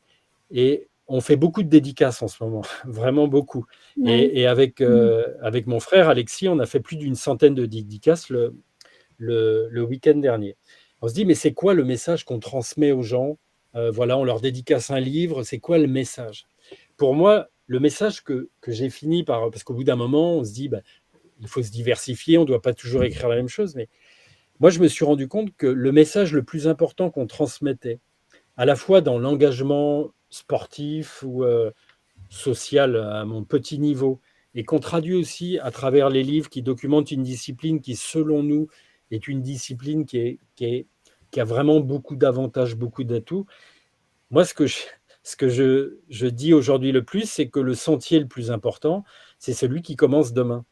on fait beaucoup de dédicaces en ce moment, vraiment beaucoup. Oui. Et avec, Mmh. avec mon frère Alexis, on a fait plus d'une centaine de dédicaces le week-end dernier. On se dit: «Mais c'est quoi le message qu'on transmet aux gens?» Voilà, on leur dédicace un livre, c'est quoi le message? Pour moi, le message que j'ai fini par parce qu'au bout d'un moment, on se dit: «Bah, il faut se diversifier, on ne doit pas toujours écrire la même chose», mais moi, je me suis rendu compte que le message le plus important qu'on transmettait, à la fois dans l'engagement sportif ou social à mon petit niveau et qu'on traduit aussi à travers les livres qui documentent une discipline qui, selon nous, est une discipline qui a vraiment beaucoup d'avantages, beaucoup d'atouts. Moi, ce que je dis aujourd'hui le plus, c'est que le sentier le plus important, c'est celui qui commence demain.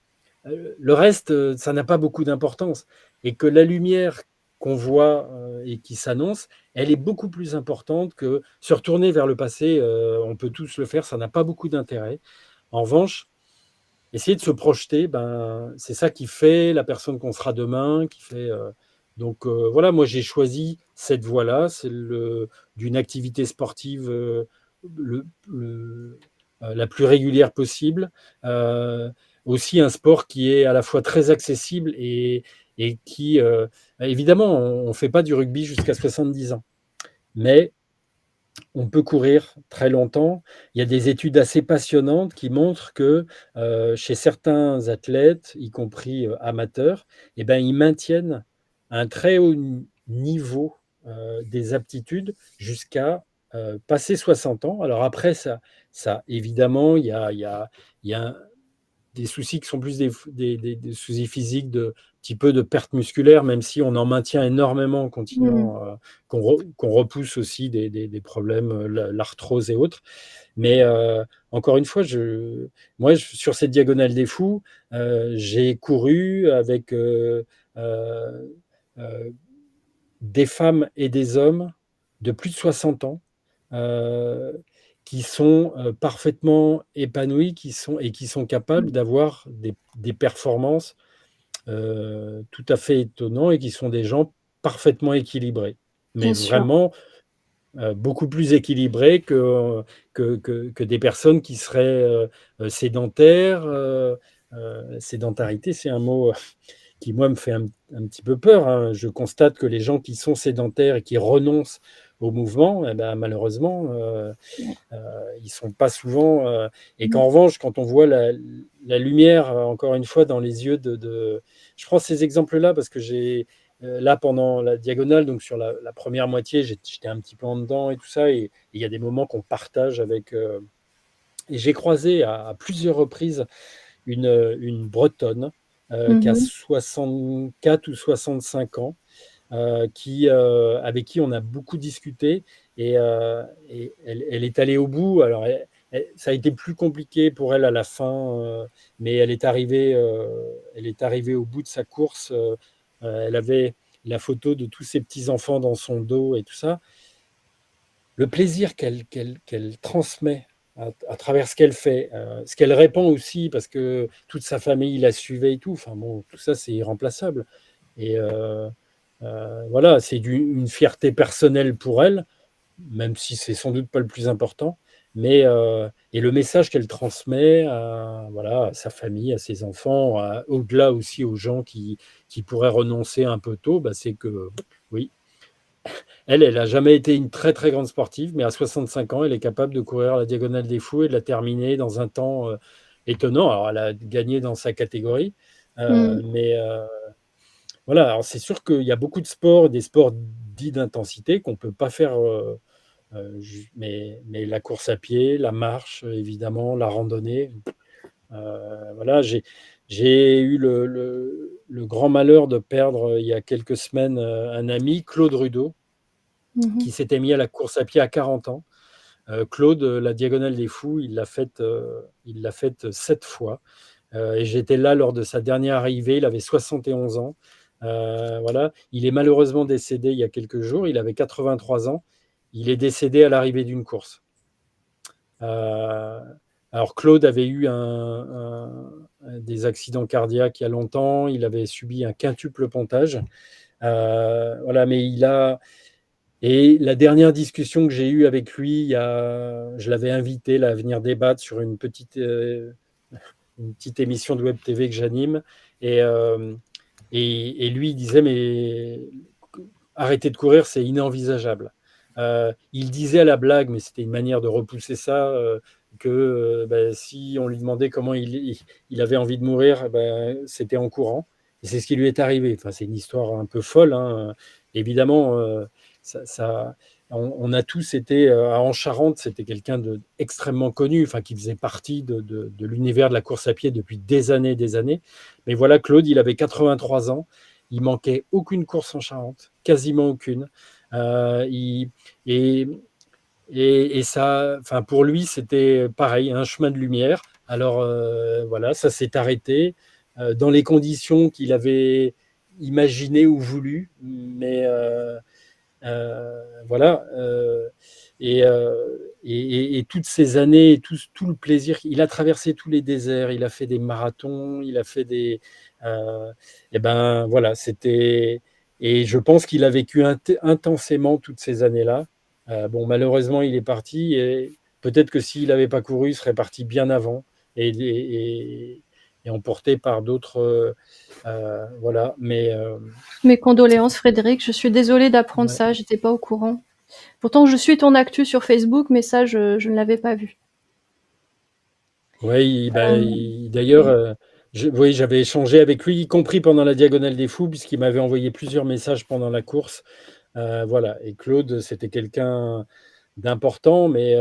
Le reste, ça n'a pas beaucoup d'importance et que la lumière qu'on voit, et qui s'annonce, elle est beaucoup plus importante que se retourner vers le passé, on peut tous le faire, ça n'a pas beaucoup d'intérêt. En revanche, essayer de se projeter, ben, c'est ça qui fait la personne qu'on sera demain, qui fait, donc voilà, moi j'ai choisi cette voie-là, d'une activité sportive, la plus régulière possible. Heu, Aussi un sport qui est à la fois très accessible et qui, évidemment, on ne fait pas du rugby jusqu'à 70 ans, mais on peut courir très longtemps. Il y a des études assez passionnantes qui montrent que, chez certains athlètes, y compris, amateurs, et ben, ils maintiennent un très haut niveau, des aptitudes jusqu'à, passer 60 ans. Alors après ça évidemment, il y a des soucis qui sont plus des soucis physiques, de petit peu de perte musculaire, même si on en maintient énormément en Mmh. continuant, qu'on repousse aussi des problèmes, l'arthrose et autres. Mais, encore une fois, sur cette diagonale des fous, j'ai couru avec, heu, des femmes et des hommes de plus de 60 ans, heu, qui sont, parfaitement épanouis, qui sont capables Mmh. d'avoir des performances, tout à fait étonnants et qui sont des gens parfaitement équilibrés. Mais Bien sûr. vraiment, beaucoup plus équilibrés que des personnes qui seraient, sédentaires, sédentarité, c'est un mot qui moi me fait un petit peu peur, hein. Je constate que les gens qui sont sédentaires et qui renoncent au mouvement, et bah, malheureusement, Ouais. ils sont pas souvent, et Mmh. qu'en revanche, quand on voit la lumière, encore une fois, dans les yeux je prends ces exemples-là parce que là, pendant la diagonale, donc sur la 1re moitié, j'étais un petit peu en dedans et tout ça et il y a des moments qu'on partage avec, et j'ai croisé à plusieurs reprises une bretonne, qui a Mmh. 64 ou 65 ans, avec qui on a beaucoup discuté et elle est allée au bout. Alors ça a été plus compliqué pour elle à la fin, mais elle est arrivée au bout de sa course, elle avait la photo de tous ses petits enfants dans son dos et tout ça. Le plaisir qu'elle transmet à travers ce qu'elle fait, ce qu'elle répand aussi parce que toute sa famille la suivait et tout, enfin bon, tout ça c'est irremplaçable et voilà, c'est une fierté personnelle pour elle, même si c'est sans doute pas le plus important, mais et le message qu'elle transmet à voilà, à sa famille, à ses enfants, au-delà aussi aux gens qui pourraient renoncer un peu tôt, bah, c'est que oui, elle a jamais été une très, très grande sportive, mais à 65 ans, elle est capable de courir la diagonale des fous et de la terminer dans un temps, étonnant. Alors elle a gagné dans sa catégorie, Mmh. mais voilà, alors c'est sûr qu'il y a beaucoup de sports, des sports dits d'intensité qu'on peut pas faire, ju mais la course à pied, la marche, évidemment, la randonnée, voilà, J'ai eu le grand malheur de perdre, il y a quelques semaines, un ami, Claude Rudeau, Mmh. qui s'était mis à la course à pied à 40 ans. Claude, la Diagonale des Fous, il l'a faite 7 fois. Et j'étais là lors de sa dernière arrivée. Il avait 71 ans. Voilà. Il est malheureusement décédé il y a quelques jours. Il avait 83 ans. Il est décédé à l'arrivée d'une course. Euh, alors Claude avait eu des accidents cardiaques il y a longtemps. Il avait subi un quintuple pontage. Voilà, mais et la dernière discussion que j'ai eue avec lui, je l'avais invité là, à venir débattre sur une petite émission de Web TV que j'anime. Et, euh, et lui, il disait, mais arrêter de courir, c'est inenvisageable. Il disait à la blague, mais c'était une manière de repousser ça, que ben, si on lui demandait comment il avait envie de mourir, ben, c'était en courant. Et c'est ce qui lui est arrivé. Enfin, c'est une histoire un peu folle, hein. Évidemment, ça, on a tous été en Charente, c'était quelqu'un d'extrêmement connu, enfin, qui faisait partie de l'univers de la course à pied depuis des années et des années. Mais voilà, Claude, il avait 83 ans. Il manquait aucune course en Charente, quasiment aucune. Il, et, et ça, enfin pour lui, c'était pareil, un chemin de lumière. Alors voilà, ça s'est arrêté dans les conditions qu'il avait imaginées ou voulues, mais voilà. Et toutes ces années, tout le plaisir, il a traversé tous les déserts, il a fait des marathons, il a fait et ben voilà, c'était. Et je pense qu'il a vécu intensément toutes ces années-là. Bon, malheureusement, il est parti et peut-être que s'il n'avait pas couru, il serait parti bien avant et emporté par d'autres. Voilà, mais Mes condoléances Frédéric, je suis désolée d'apprendre ouais. ça, j'étais pas au courant. Pourtant je suis ton actu sur Facebook, mais ça je ne l'avais pas vu. Oui, bah, Hem, d'ailleurs, mmh, oui, j'avais échangé avec lui, y compris pendant la Diagonale des Fous, puisqu'il m'avait envoyé plusieurs messages pendant la course. Voilà. Et Claude, c'était quelqu'un d'important, mais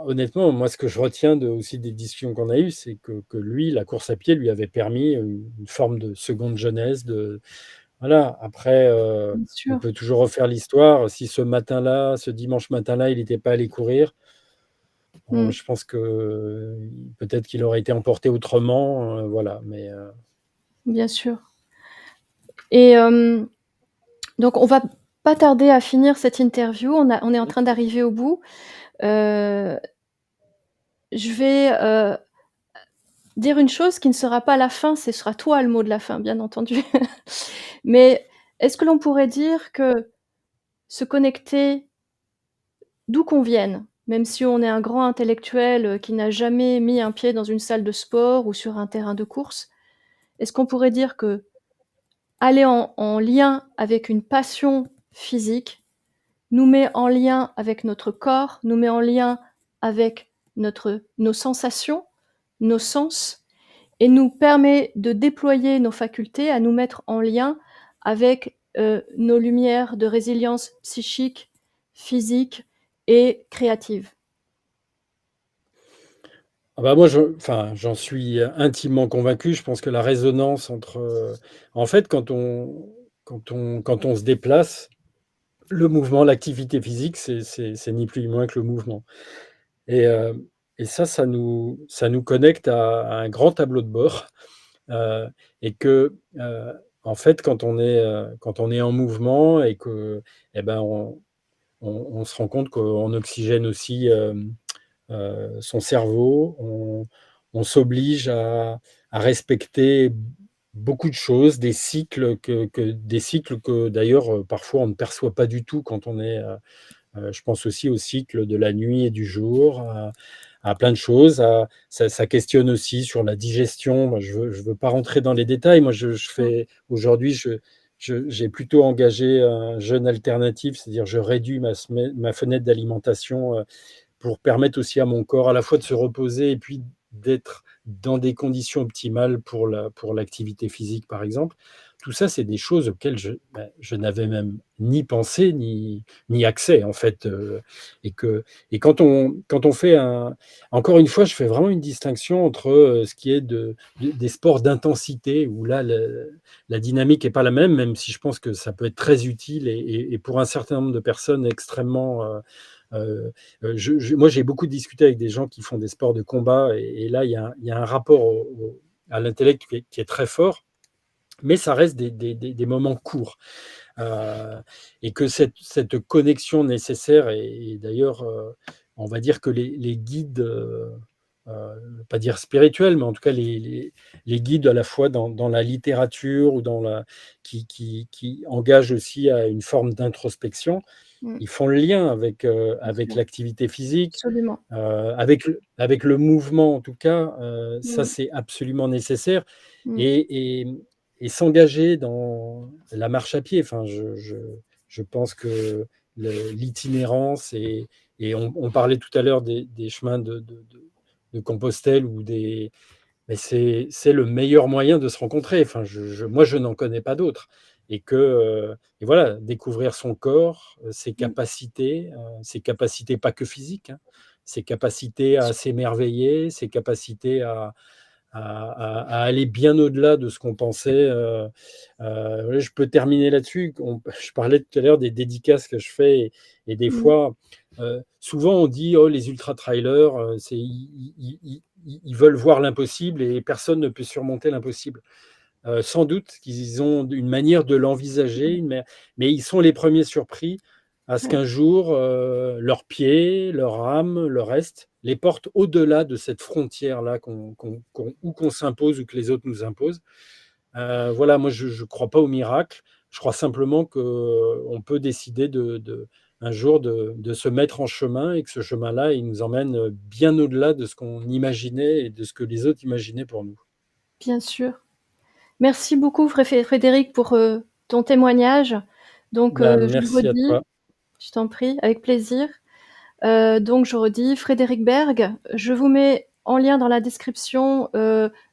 honnêtement, moi, ce que je retiens aussi des discussions qu'on a eues, c'est que lui, la course à pied lui avait permis une forme de seconde jeunesse. Voilà. Après, bien on sûr. peut toujours refaire l'histoire. Si ce matin-là, ce dimanche matin-là, il n'était pas allé courir, bon, Mmh, je pense que peut-être qu'il aurait été emporté autrement, voilà. Mais bien sûr. Et donc on va pas tarder à finir cette interview, on est en train d'arriver au bout. Heu, je vais, dire une chose qui ne sera pas la fin, ce sera toi le mot de la fin, bien entendu. Mais est-ce que l'on pourrait dire que se connecter d'où qu'on vienne, même si on est un grand intellectuel, qui n'a jamais mis un pied dans une salle de sport ou sur un terrain de course, est-ce qu'on pourrait dire qu'aller en lien avec une passion physique nous met en lien avec notre corps, nous met en lien avec nos sensations, nos sens et nous permet de déployer nos facultés, à nous mettre en lien avec, nos lumières de résilience psychique, physique et créative. ah bah, moi, enfin, j'en suis intimement convaincu. Je pense que la résonance entre, en fait, quand on se déplace, le mouvement, l'activité physique, c'est ni plus ni moins que le mouvement. Et, ça nous connecte à un grand tableau de bord. euh, et que, en fait, quand on est en mouvement et que, eh ben, on se rend compte qu'on oxygène aussi son cerveau, on s'oblige à respecter beaucoup de choses, des cycles que d'ailleurs parfois on ne perçoit pas du tout quand on est. Je pense aussi au cycle de la nuit et du jour, à plein de choses. Ça questionne aussi sur la digestion. Moi, je veux pas rentrer dans les détails. Moi, je Mmh, fais aujourd'hui, j'ai plutôt engagé un jeûne alternatif, c'est-à-dire je réduis ma fenêtre d'alimentation pour permettre aussi à mon corps à la fois de se reposer et puis d'être dans des conditions optimales pour l'activité physique, par exemple. tout ça, c'est des choses auxquelles je n'avais même ni pensé, ni accès, en fait, et que et quand on fait un encore une fois, je fais vraiment une distinction entre, ce qui est des sports d'intensité où là, la dynamique est pas la même, même si je pense que ça peut être très utile et pour un certain nombre de personnes extrêmement, moi, j'ai beaucoup discuté avec des gens qui font des sports de combat et là, il y a un rapport à l'intellect qui est très fort, mais ça reste des moments courts. Heu et que cette connexion nécessaire et d'ailleurs, on va dire que les guides, pas dire spirituels, mais en tout cas les guides à la fois dans la littérature ou dans la qui engagent aussi à une forme d'introspection, Mmh. ils font le lien Bien avec sûr, l'activité physique, absolument. avec le mouvement en tout cas, ça Mmh. c'est absolument nécessaire Mmh. et et s'engager dans la marche à pied, enfin je pense que l'itinérance et on parlait tout à l'heure des chemins de Compostelle ou des mais c'est le meilleur moyen de se rencontrer. Enfin, moi, je n'en connais pas d'autres et voilà, découvrir son corps, Mmh. ses capacités pas que physiques, hein, ses capacités à s'émerveiller, ses capacités à aller bien au-delà de ce qu'on pensait, ouais, je peux terminer là-dessus. Je parlais tout à l'heure des dédicaces que je fais et des Mmh. fois, souvent on dit: «Oh les ultra trailers, c'est ils veulent voir l'impossible et personne ne peut surmonter l'impossible». Sans doute qu'ils ont une manière de l'envisager, mais ils sont les premiers surpris à ce Ouais, qu'un jour, leurs pieds, leur âme, le reste, les porte au-delà de cette frontière-là qu'on s'impose ou que les autres nous imposent. Voilà, moi je crois pas au miracle. Je crois simplement qu'on peut décider un jour de se mettre en chemin et que ce chemin-là, il nous emmène, bien au-delà de ce qu'on imaginait et de ce que les autres imaginaient pour nous. bien sûr. Merci beaucoup Frédéric pour, ton témoignage. Donc, Bah, je le merci à redis, toi. je t'en prie, avec plaisir. Donc je redis, Frédéric Berg. Je vous mets en lien dans la description,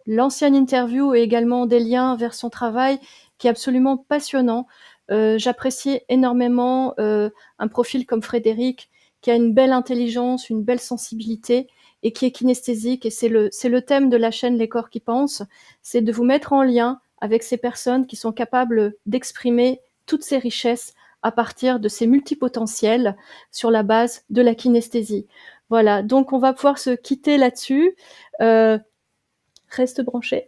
l'ancienne interview et également des liens vers son travail qui est absolument passionnant. J'apprécie énormément, un profil comme Frédéric qui a une belle intelligence, une belle sensibilité et qui est kinesthésique et c'est le thème de la chaîne Les Corps qui pensent, c'est de vous mettre en lien avec ces personnes qui sont capables d'exprimer toutes ces richesses à partir de ces multipotentiels sur la base de la kinesthésie. Voilà, donc on va pouvoir se quitter là-dessus. Reste branché.